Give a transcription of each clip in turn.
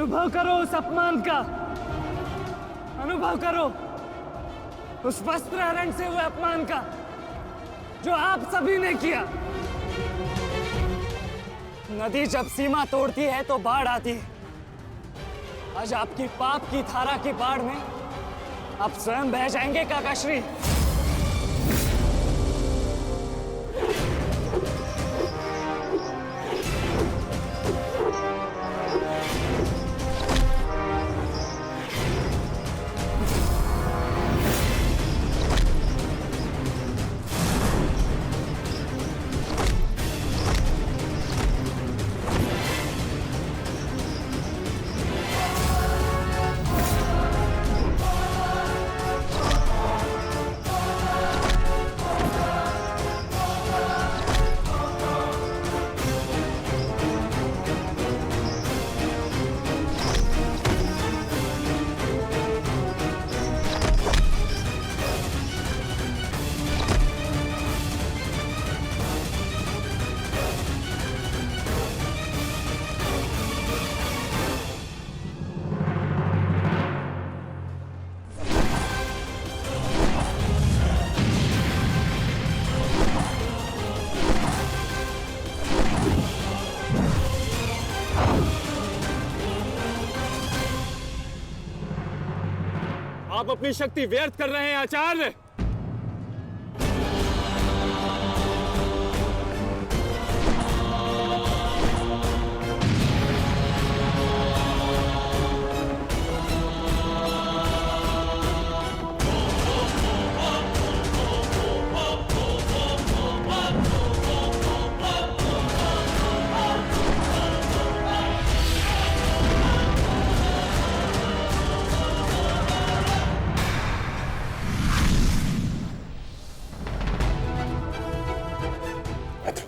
अनुभव करो उस अपमान का, अनुभव करो उस वस्त्र हरण से हुए अपमान का जो आप सभी ने किया। नदी जब सीमा तोड़ती है तो बाढ़ आती है। आज आपकी पाप की धारा की बाढ़ में आप स्वयं बह जाएंगे काकाश्री। आप अपनी शक्ति व्यर्थ कर रहे हैं आचार्य।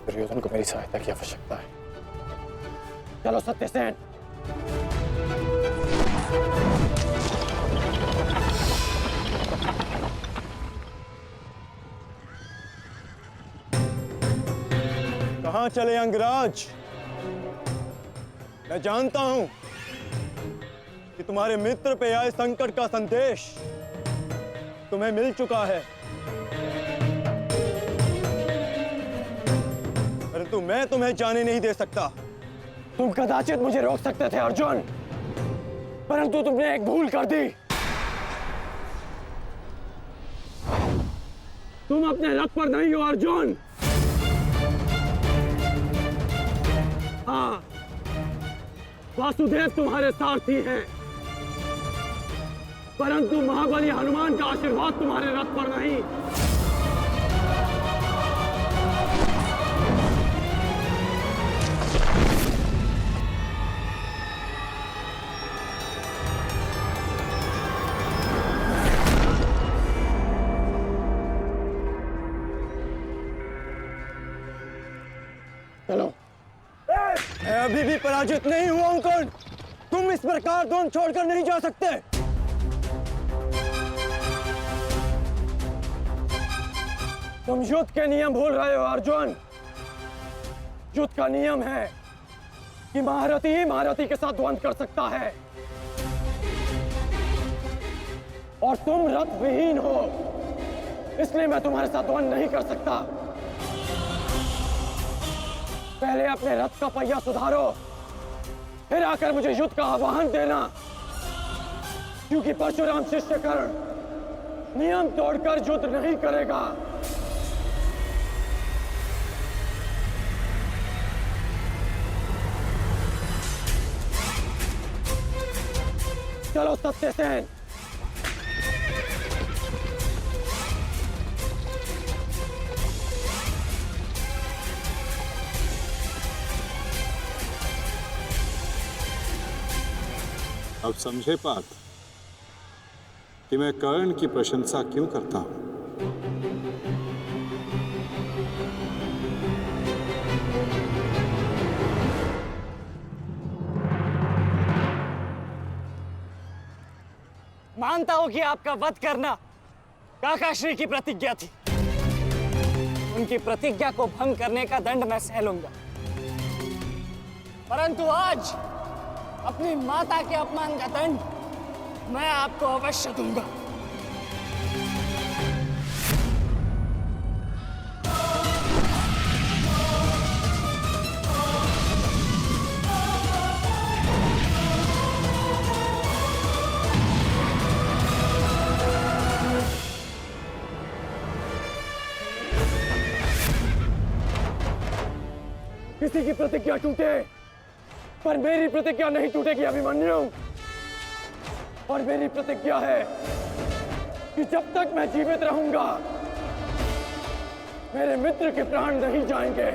दुर्योधन को मेरी सहायता की आवश्यकता है। चलो सत्यसेन। कहां चले अंगराज? मैं जानता हूं कि तुम्हारे मित्र पे आए संकट का संदेश तुम्हें मिल चुका है, परंतु मैं तुम्हें जाने नहीं दे सकता। तुम कदाचित मुझे रोक सकते थे अर्जुन, परंतु तुमने एक भूल कर दी। तुम अपने रथ पर नहीं हो अर्जुन। हाँ, वासुदेव तुम्हारे सारथी हैं, परंतु महाबली हनुमान का आशीर्वाद तुम्हारे रथ पर नहीं। चलो। मैं अभी भी पराजित नहीं हुआ हूं कर्ण। तुम इस प्रकार द्रोण छोड़कर नहीं जा सकते। तुम युद्ध के नियम भूल रहे हो अर्जुन। युद्ध का नियम है कि महारथी ही महारथी के साथ द्वंद्व कर सकता है, और तुम रथ विहीन हो, इसलिए मैं तुम्हारे साथ द्वंद्व नहीं कर सकता। पहले अपने रथ का पहिया सुधारो, फिर आकर मुझे युद्ध का आह्वान देना, क्योंकि परशुराम शिष्य कर्ण नियम तोड़कर युद्ध नहीं करेगा। चलो सत्यसेन। अब समझे पार्थ कि मैं कर्ण की प्रशंसा क्यों करता हूं। मानता हूं कि आपका वध करना काकाश्री की प्रतिज्ञा थी। उनकी प्रतिज्ञा को भंग करने का दंड मैं सह लूंगा, परंतु आज अपनी माता के अपमान का दंड मैं आपको अवश्य दूंगा। किसी की प्रतिज्ञा टूटे पर मेरी प्रतिज्ञा नहीं टूटेगी अभिमन्यु। और मेरी प्रतिज्ञा है कि जब तक मैं जीवित रहूंगा मेरे मित्र के प्राण नहीं जाएंगे।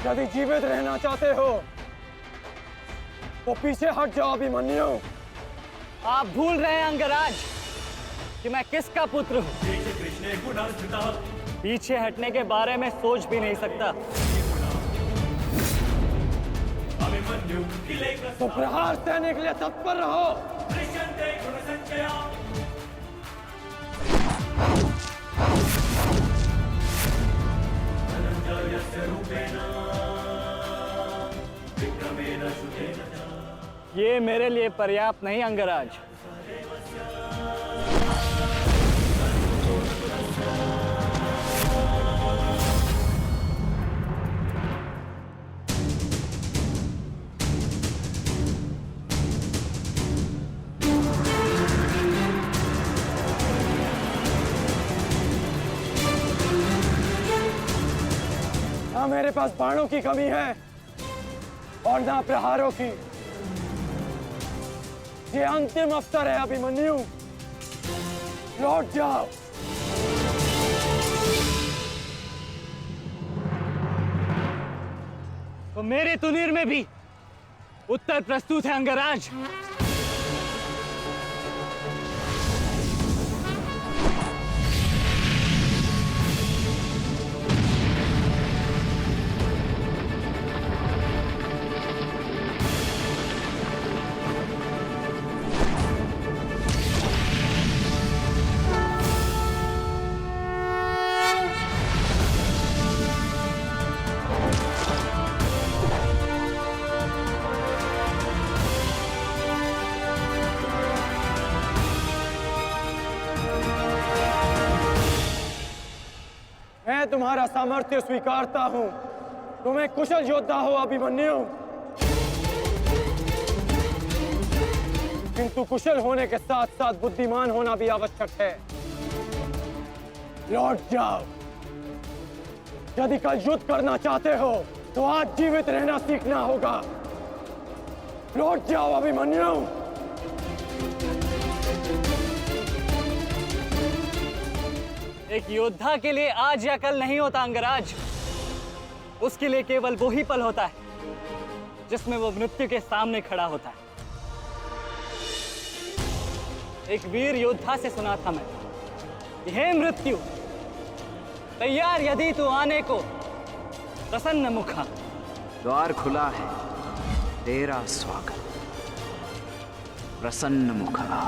यदि जीवित रहना चाहते हो तो पीछे हट जाओ अभिमन्यु। आप भूल रहे हैं अंगराज कि मैं किसका पुत्र हूँ। पीछे हटने के बारे में सोच भी नहीं सकता। तो प्रहार सहने के लिए तत्पर रहो। ये मेरे लिए पर्याप्त नहीं अंगराज। ना मेरे पास बाणों की कमी है और ना प्रहारों की। ये अंतिम अवसर है अभिमन्यु, लौट जाओ। तो मेरे तुनीर में भी उत्तर प्रस्तुत है अंगराज। मैं तुम्हारा सामर्थ्य स्वीकारता हूं। तुम एक कुशल योद्धा हो अभिमन्यु, किंतु कुशल होने के साथ साथ बुद्धिमान होना भी आवश्यक है। लौट जाओ। यदि कल युद्ध करना चाहते हो तो आज जीवित रहना सीखना होगा। लौट जाओ अभिमन्यु। एक योद्धा के लिए आज या कल नहीं होता अंगराज। उसके लिए केवल वो ही पल होता है जिसमें वो मृत्यु के सामने खड़ा होता है। एक वीर योद्धा से सुना था मैं, हे मृत्यु, तैयार यदि तू आने को, प्रसन्न मुखा। द्वार खुला है, तेरा स्वागत, प्रसन्न मुखा।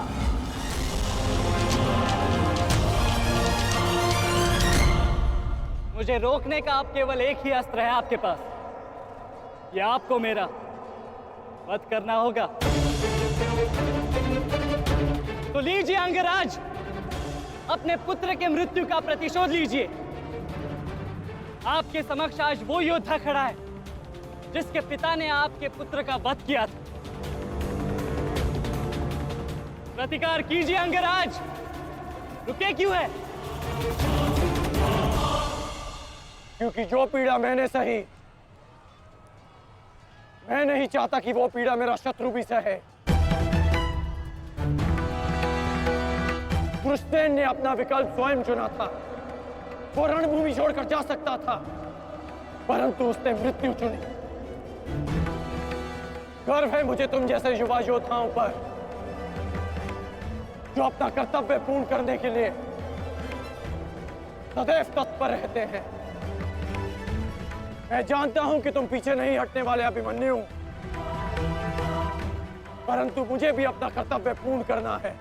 मुझे रोकने का अब केवल एक ही अस्त्र है आपके पास। यह आपको मेरा वध करना होगा। तो लीजिए अंगराज, अपने पुत्र के मृत्यु का प्रतिशोध लीजिए। आपके समक्ष आज वो योद्धा खड़ा है जिसके पिता ने आपके पुत्र का वध किया था। प्रतिकार कीजिए अंगराज, रुके क्यों है? क्योंकि जो पीड़ा मैंने सही, मैं नहीं चाहता कि वो पीड़ा मेरा शत्रु भी सहे। कृष्ण ने अपना विकल्प स्वयं चुना था। वो रणभूमि छोड़कर जा सकता था, परंतु उसने मृत्यु चुनी। गर्व है मुझे तुम जैसे युवा योद्धाओं पर, जो अपना कर्तव्य पूर्ण करने के लिए सदैव तत्पर रहते हैं। मैं जानता हूं कि तुम पीछे नहीं हटने वाले अभिमन्यु, परंतु मुझे भी अपना कर्तव्य पूर्ण करना है।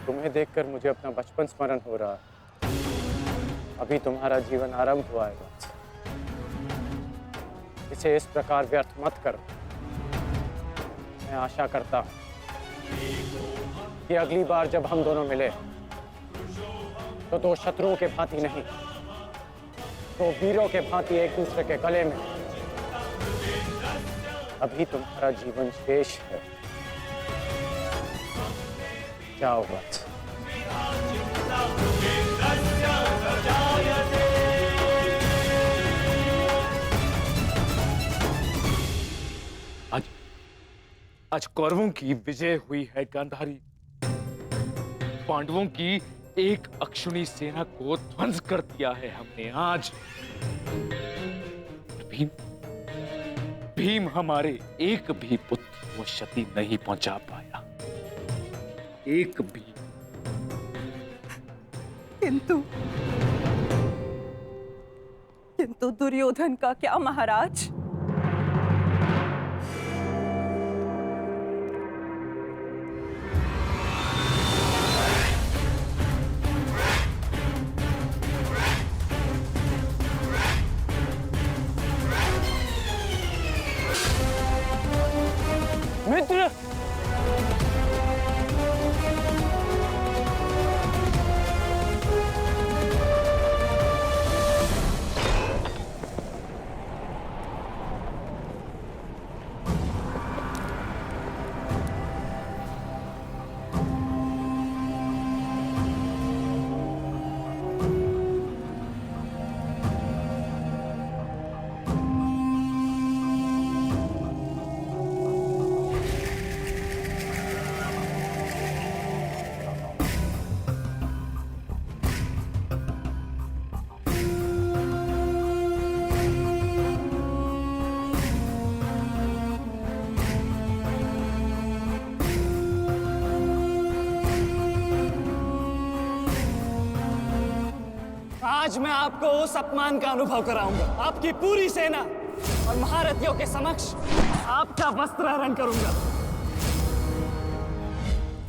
तुम्हें देखकर मुझे अपना बचपन स्मरण हो रहा है। अभी तुम्हारा जीवन आरंभ हुआ है वत्स। इसे इस प्रकार व्यर्थ मत करो। मैं आशा करता हूं कि अगली बार जब हम दोनों मिले तो दो शत्रुओं के भांति नहीं, दो वीरों के भांति एक दूसरे के गले में। अभी तुम्हारा जीवन शेष है। जाओ वत्स। आज कौरवों की विजय हुई है गांधारी। पांडवों की एक अक्षुणी सेना को ध्वंस कर दिया है हमने आज। भीम हमारे एक भी पुत्र को क्षति नहीं पहुंचा पाया, एक भी। किंतु दुर्योधन का क्या महाराज? मित्र, आज मैं आपको उस अपमान का अनुभव कराऊंगा। आपकी पूरी सेना और महारथियों के समक्ष आपका वस्त्रहरण करूंगा।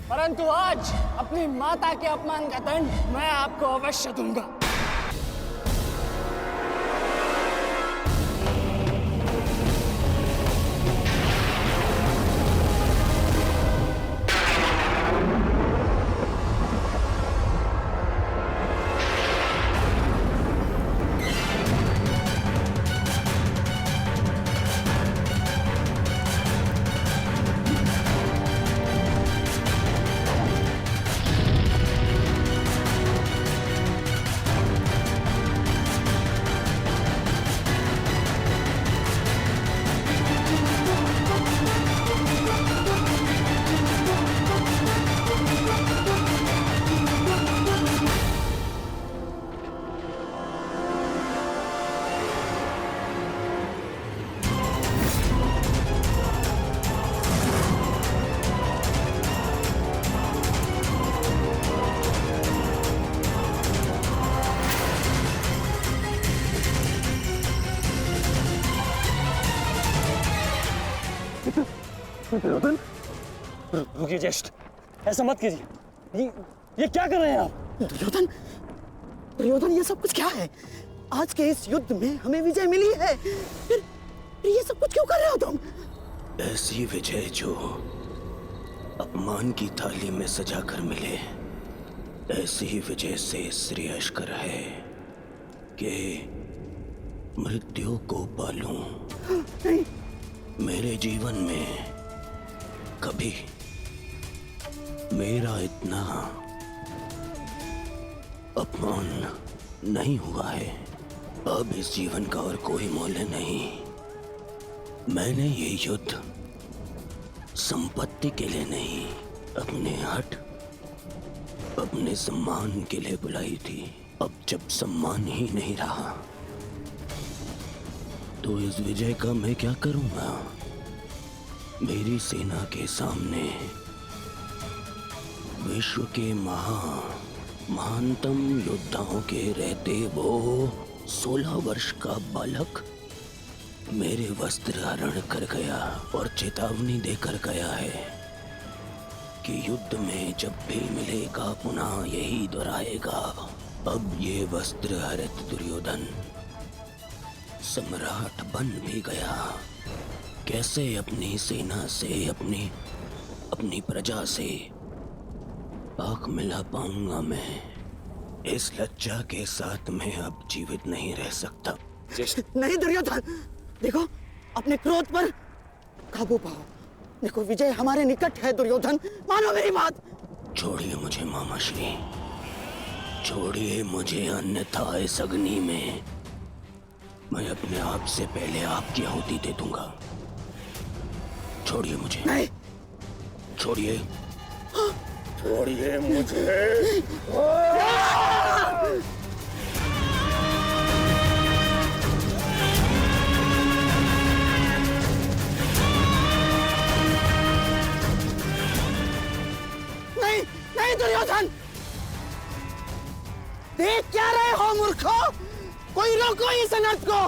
परंतु आज अपनी माता के अपमान का दंड मैं आपको अवश्य दूंगा। दुर्योधन, रुकिए ज्येष्ठ, ऐसा मत कीजिए। ये क्या कर रहे हैं आप? दुर्योधन, दुर्योधन, ये सब कुछ क्या है? आज के इस युद्ध में हमें विजय मिली है, फिर ये सब कुछ क्यों कर रहे हो तुम? ऐसी विजय जो अपमान की थाली में सजा कर मिले, ऐसी ही विजय से श्रेयस्कर है कि मृत्यु को पालूं। नहीं। मेरे जीवन में कभी मेरा इतना अपमान नहीं हुआ है। अब इस जीवन का और कोई मूल्य नहीं। मैंने ये युद्ध संपत्ति के लिए नहीं, अपने हट, अपने सम्मान के लिए बुलाई थी। अब जब सम्मान ही नहीं रहा तो इस विजय का मैं क्या करूंगा? मेरी सेना के सामने विश्व के महानतम योद्धाओं के रहते वो 16 वर्ष का बालक मेरे वस्त्र हरण कर गया और चेतावनी देकर गया है कि युद्ध में जब भी मिलेगा पुनः यही दोहराएगा। अब ये वस्त्र हरित दुर्योधन सम्राट बन भी गया। कैसे अपनी सेना से, अपनी प्रजा से आंख मिला पाऊंगा मैं? इस लज्जा के साथ मैं अब जीवित नहीं रह सकता। नहीं दुर्योधन, देखो अपने क्रोध पर काबू पाओ। देखो विजय हमारे निकट है दुर्योधन, मानो मेरी बात। छोड़िए मुझे मामाश्री, छोड़िए मुझे, अन्यथा इस अग्नि में मैं अपने आप से पहले आपकी आहुति दे दूंगा। छोड़िए मुझे। नहीं। छोड़िए, छोड़िए मुझे। नहीं नहीं दुर्योधन, देख क्या रहे हो मूर्खों? कोई रोको इस अनर्थ को।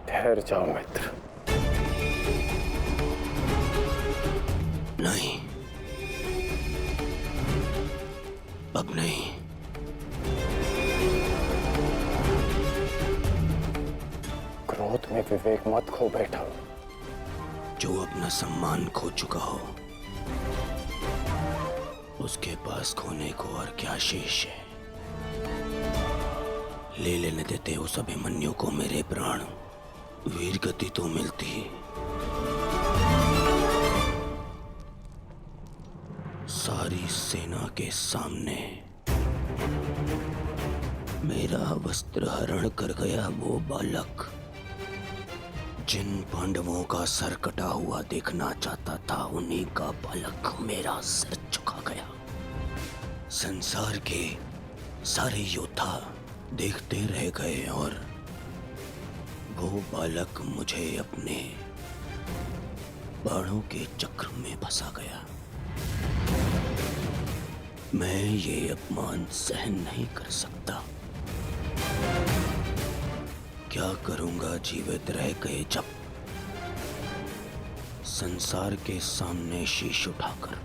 ठहर जाओ मित्र। नहीं, अब नहीं। क्रोध में विवेक मत खो बैठा। जो अपना सम्मान खो चुका हो उसके पास खोने को और क्या शेष है? ले लेने देते उस अभिमन्यु को मेरे प्राण, वीर गति तो मिलती। सारी सेना के सामने मेरा वस्त्र हरण कर गया वो बालक, जिन पांडवों का सर कटा हुआ देखना चाहता था उन्हीं का बालक मेरा सर झुका गया। संसार के सारे योद्धा देखते रह गए और वो बालक मुझे अपने बाणों के चक्र में फंसा गया। मैं ये अपमान सहन नहीं कर सकता। क्या करूंगा जीवित रह गए जब संसार के सामने शीश उठाकर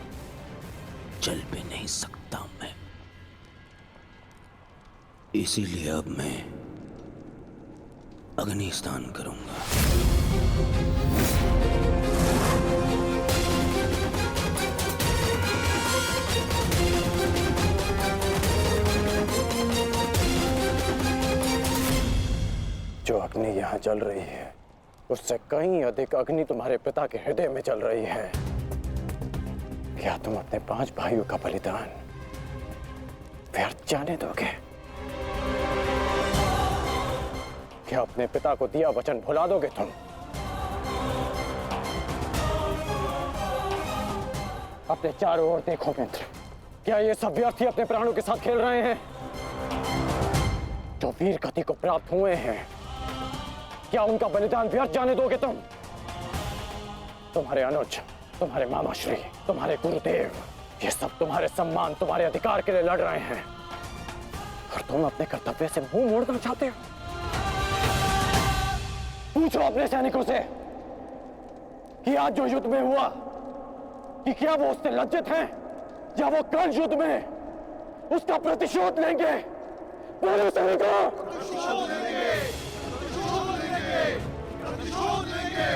चल भी नहीं सकता मैं। इसीलिए अब मैं अग्नि स्नान करूंगा। जो अग्नि यहाँ जल रही है उससे कहीं अधिक अग्नि तुम्हारे पिता के हृदय में जल रही है। क्या तुम अपने 5 भाइयों का बलिदान व्यर्थ जाने दोगे? क्या अपने पिता को दिया वचन भुला दोगे तुम? अपने चारों ओर देखो मित्र, क्या ये सब व्यर्थी अपने प्राणों के साथ खेल रहे हैं? जो वीर गति को प्राप्त हुए हैं, क्या उनका बलिदान व्यर्थ जाने दोगे तुम? तुम्हारे अनुज, तुम्हारे मामाश्री, तुम्हारे गुरुदेव, ये सब तुम्हारे सम्मान, तुम्हारे अधिकार के लिए लड़ रहे हैं और तुम अपने कर्तव्य से मुंह मोड़ना चाहते हो। पूछो अपने सैनिकों से कि आज जो युद्ध में हुआ कि क्या वो उससे लज्जित हैं या वो कल युद्ध में उसका प्रतिशोध लेंगे? बोलो सैनिकों। प्रतिशोध लेंगे, प्रतिशोध लेंगे, प्रतिशोध लेंगे।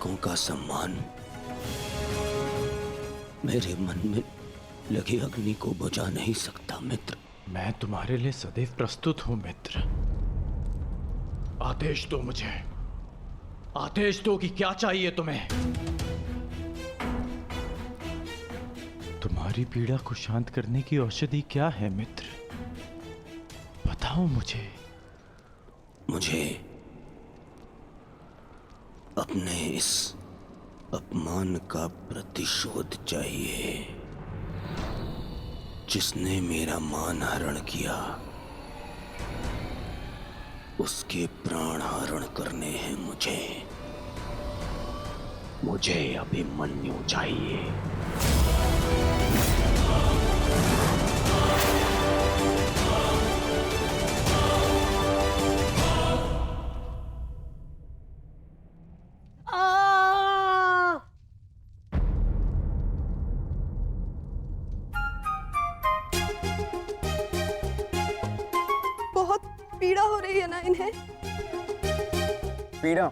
बालकों का सम्मान मेरे मन में लगी अग्नि को बुझा नहीं सकता मित्र। मैं तुम्हारे लिए सदैव प्रस्तुत हूं मित्र। आदेश दो मुझे, आदेश दो कि क्या चाहिए तुम्हें। तुम्हारी पीड़ा को शांत करने की औषधि क्या है मित्र, बताओ मुझे। मुझे अपने इस अपमान का प्रतिशोध चाहिए। जिसने मेरा मान हरण किया उसके प्राण हरण करने हैं मुझे। मुझे अभिमन्यु चाहिए। बहुत पीड़ा हो रही है ना इन्हें। पीड़ा